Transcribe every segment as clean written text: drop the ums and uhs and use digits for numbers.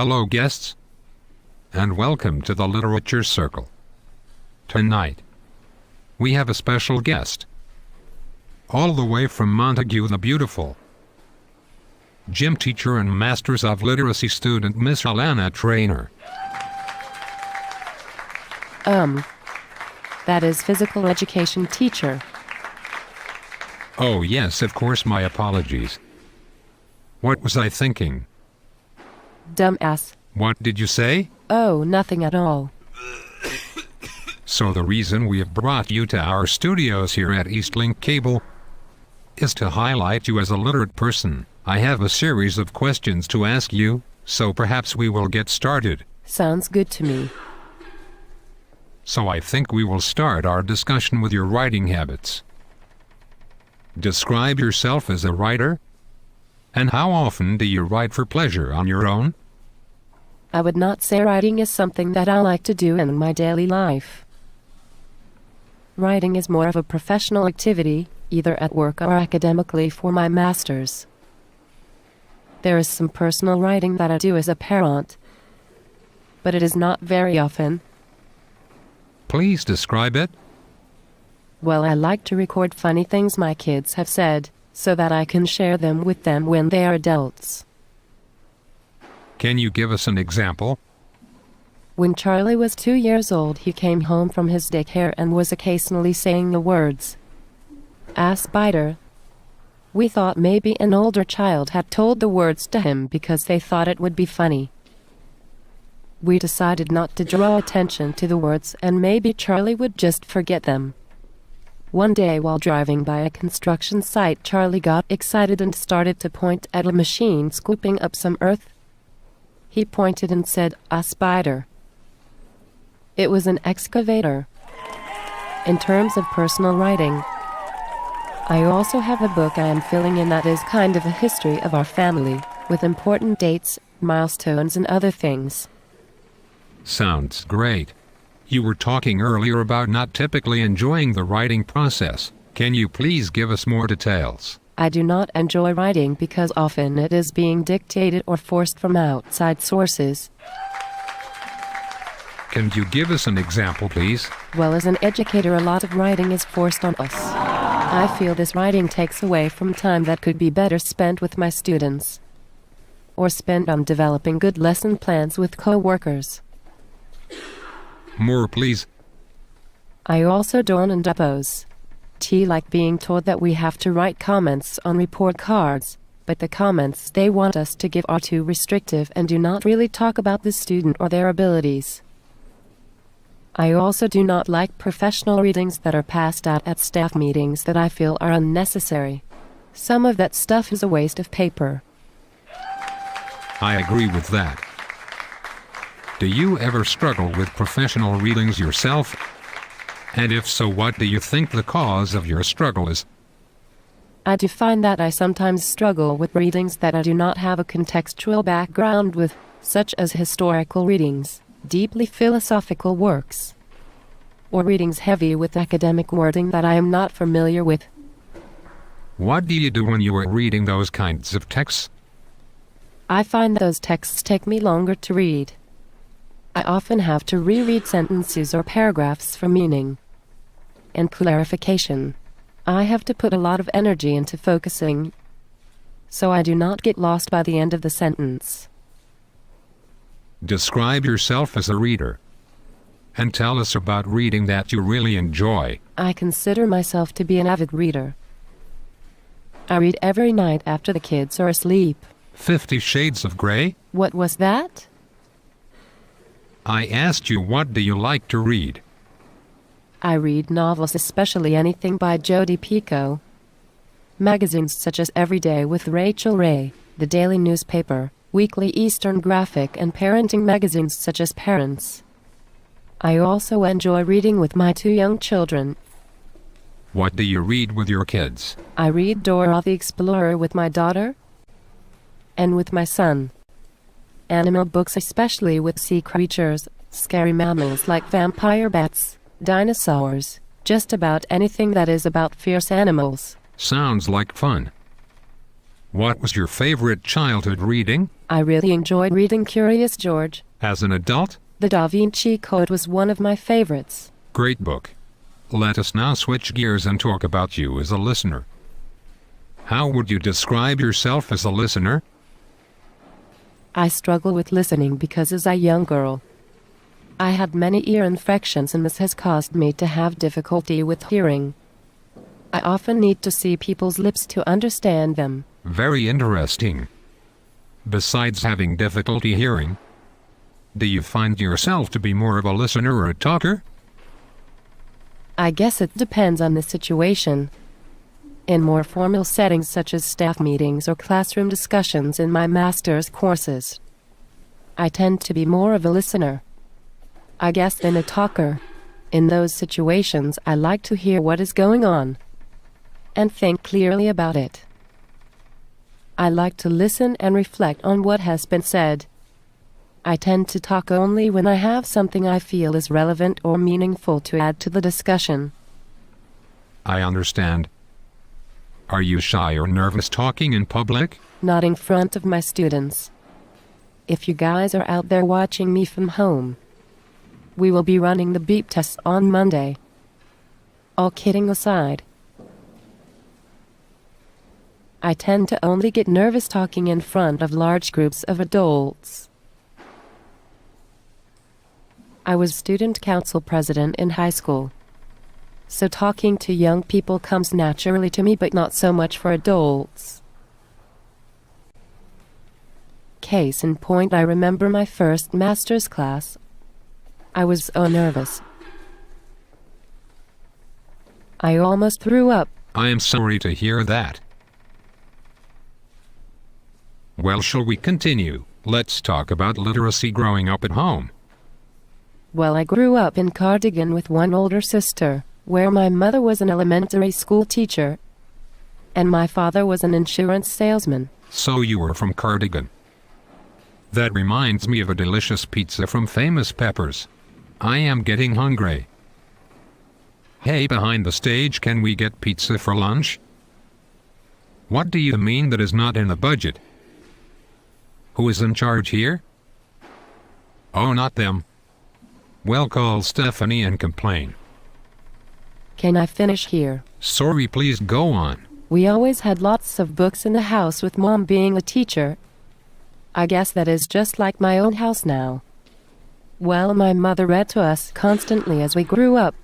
Hello guests, and welcome to the Literature Circle. Tonight, we have a special guest, all the way from Montague the Beautiful. Gym teacher and Masters of Literacy student Miss Alana Trainer. That is physical education teacher. Oh yes, of course, my apologies. What was I thinking? Dumbass. What did you say? Oh, nothing at all. So the reason we have brought you to our studios here at Eastlink Cable is to highlight you as a literate person. I have a series of questions to ask you, so perhaps we will get started. Sounds good to me. So I think we will start our discussion with your writing habits. Describe yourself as a writer. And how often do you write for pleasure on your own? I would not say writing is something that I like to do in my daily life. Writing is more of a professional activity, either at work or academically for my masters. There is some personal writing that I do as a parent, but it is not very often. Please describe it. Well, I like to record funny things my kids have said, so that I can share them with them when they are adults. Can you give us an example? When Charlie was 2 years old, he came home from his daycare and was occasionally saying the words, "Ass biter." We thought maybe an older child had told the words to him because they thought it would be funny. We decided not to draw attention to the words and maybe Charlie would just forget them. One day while driving by a construction site, Charlie got excited and started to point at a machine scooping up some earth. He pointed and said, "A spider." It was an excavator. In terms of personal writing, I also have a book I am filling in that is kind of a history of our family, with important dates, milestones and other things. Sounds great. You were talking earlier about not typically enjoying the writing process. Can you please give us more details? I do not enjoy writing because often it is being dictated or forced from outside sources. Can you give us an example, please? Well, as an educator, a lot of writing is forced on us. I feel this writing takes away from time that could be better spent with my students, or spent on developing good lesson plans with co-workers. More, please. I also don't oppose like being told that we have to write comments on report cards, but the comments they want us to give are too restrictive and do not really talk about the student or their abilities. I also do not like professional readings that are passed out at staff meetings that I feel are unnecessary. Some of that stuff is a waste of paper. I agree with that. Do you ever struggle with professional readings yourself? And if so, what do you think the cause of your struggle is? I do find that I sometimes struggle with readings that I do not have a contextual background with, such as historical readings, deeply philosophical works, or readings heavy with academic wording that I am not familiar with. What do you do when you are reading those kinds of texts? I find those texts take me longer to read. I often have to reread sentences or paragraphs for meaning and clarification. I have to put a lot of energy into focusing, so I do not get lost by the end of the sentence. Describe yourself as a reader, and tell us about reading that you really enjoy. I consider myself to be an avid reader. I read every night after the kids are asleep. 50 Shades of Grey? What was that? I asked you, what do you like to read? I read novels, especially anything by Jodi Picoult. Magazines such as Everyday with Rachel Ray, the daily newspaper, weekly Eastern Graphic, and parenting magazines such as Parents. I also enjoy reading with my 2 young children. What do you read with your kids? I read Dora the Explorer with my daughter and with my son. Animal books, especially with sea creatures, scary mammals like vampire bats, dinosaurs, just about anything that is about fierce animals. Sounds like fun. What was your favorite childhood reading? I really enjoyed reading Curious George. As an adult? The Da Vinci Code was one of my favorites. Great book. Let us now switch gears and talk about you as a listener. How would you describe yourself as a listener? I struggle with listening because as a young girl, I had many ear infections and this has caused me to have difficulty with hearing. I often need to see people's lips to understand them. Very interesting. Besides having difficulty hearing, do you find yourself to be more of a listener or a talker? I guess it depends on the situation. In more formal settings such as staff meetings or classroom discussions in my master's courses, I tend to be more of a listener, I guess, than a talker. In those situations, I like to hear what is going on and think clearly about it. I like to listen and reflect on what has been said. I tend to talk only when I have something I feel is relevant or meaningful to add to the discussion. I understand. Are you shy or nervous talking in public? Not in front of my students. If you guys are out there watching me from home, we will be running the beep test on Monday. All kidding aside, I tend to only get nervous talking in front of large groups of adults. I was student council president in high school, so talking to young people comes naturally to me, but not so much for adults. Case in point, I remember my first master's class. I was so nervous. I almost threw up. I am sorry to hear that. Well, shall we continue? Let's talk about literacy growing up at home. Well, I grew up in Cardigan with one older sister, where my mother was an elementary school teacher, and my father was an insurance salesman. So you were from Cardigan. That reminds me of a delicious pizza from Famous Peppers. I am getting hungry. Hey, behind the stage, can we get pizza for lunch? What do you mean that is not in the budget? Who is in charge here? Oh, not them. Well, call Stephanie and complain. Can I finish here? Sorry, please go on. We always had lots of books in the house with Mom being a teacher. I guess that is just like my own house now. Well, my mother read to us constantly as we grew up.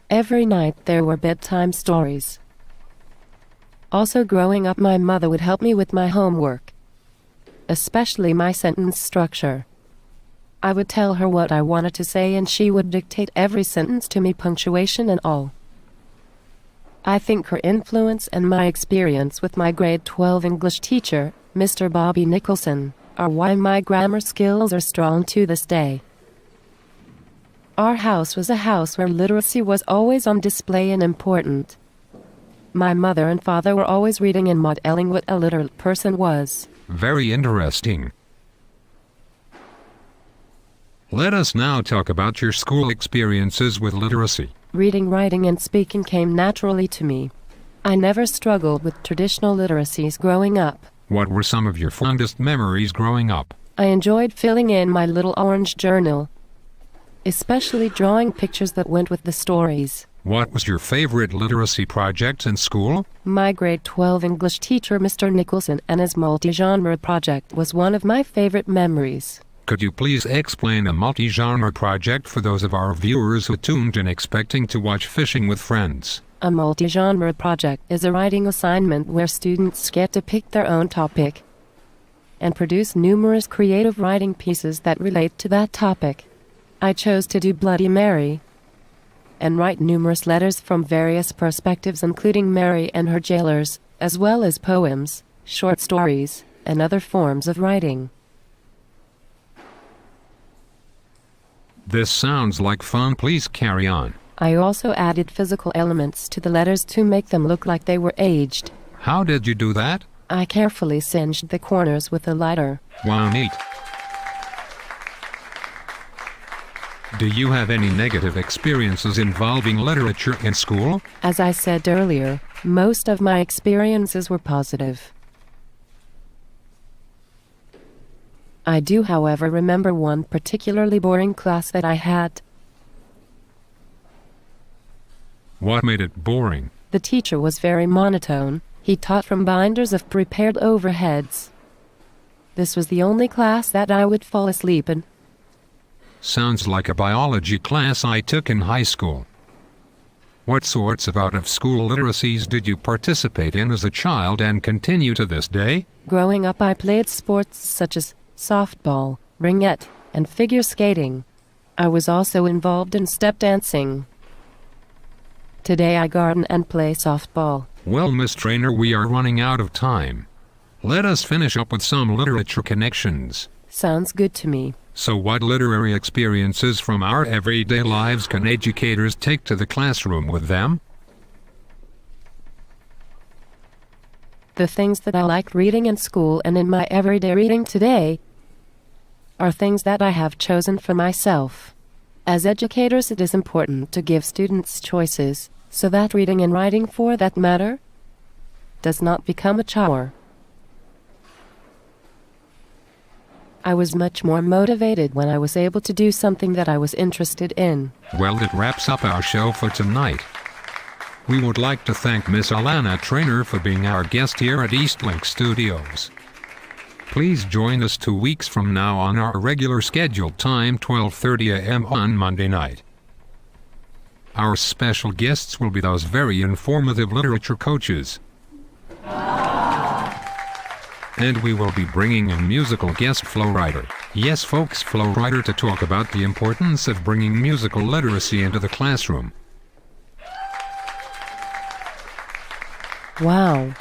Every night there were bedtime stories. Also, growing up, my mother would help me with my homework, especially my sentence structure. I would tell her what I wanted to say and she would dictate every sentence to me, punctuation and all. I think her influence and my experience with my grade 12 English teacher, Mr. Bobby Nicholson, are why my grammar skills are strong to this day. Our house was a house where literacy was always on display and important. My mother and father were always reading and modeling what a literate person was. Very interesting. Let us now talk about your school experiences with literacy. Reading, writing, and speaking came naturally to me. I never struggled with traditional literacies growing up. What were some of your fondest memories growing up? I enjoyed filling in my little orange journal, especially drawing pictures that went with the stories. What was your favorite literacy project in school? My grade 12 English teacher, Mr. Nicholson, and his multi-genre project was one of my favorite memories. Could you please explain a multi-genre project for those of our viewers who tuned in expecting to watch Fishing with Friends? A multi-genre project is a writing assignment where students get to pick their own topic and produce numerous creative writing pieces that relate to that topic. I chose to do Bloody Mary and write numerous letters from various perspectives, including Mary and her jailers, as well as poems, short stories, and other forms of writing. This sounds like fun. Please carry on. I also added physical elements to the letters to make them look like they were aged. How did you do that? I carefully singed the corners with a lighter. Wow, neat. Do you have any negative experiences involving literature in school? As I said earlier, most of my experiences were positive. I do, however, remember one particularly boring class that I had. What made it boring? The teacher was very monotone. He taught from binders of prepared overheads. This was the only class that I would fall asleep in. Sounds like a biology class I took in high school. What sorts of out-of-school literacies did you participate in as a child and continue to this day? Growing up, I played sports such as softball, ringette, and figure skating. I was also involved in step dancing. Today I garden and play softball. Well, Miss Trainer, we are running out of time. Let us finish up with some literature connections. Sounds good to me. So what literary experiences from our everyday lives can educators take to the classroom with them? The things that I liked reading in school and in my everyday reading today are things that I have chosen for myself. As educators, it is important to give students choices, so that reading and writing, for that matter, does not become a chore. I was much more motivated when I was able to do something that I was interested in. Well, it wraps up our show for tonight. We would like to thank Miss Alana Trainer for being our guest here at Eastlink Studios. Please join us 2 weeks from now on our regular scheduled time, 12:30 a.m. on Monday night. Our special guests will be those very informative literature coaches. And we will be bringing in musical guest Flo Rider. Yes, folks, Flo Rider, to talk about the importance of bringing musical literacy into the classroom. Wow.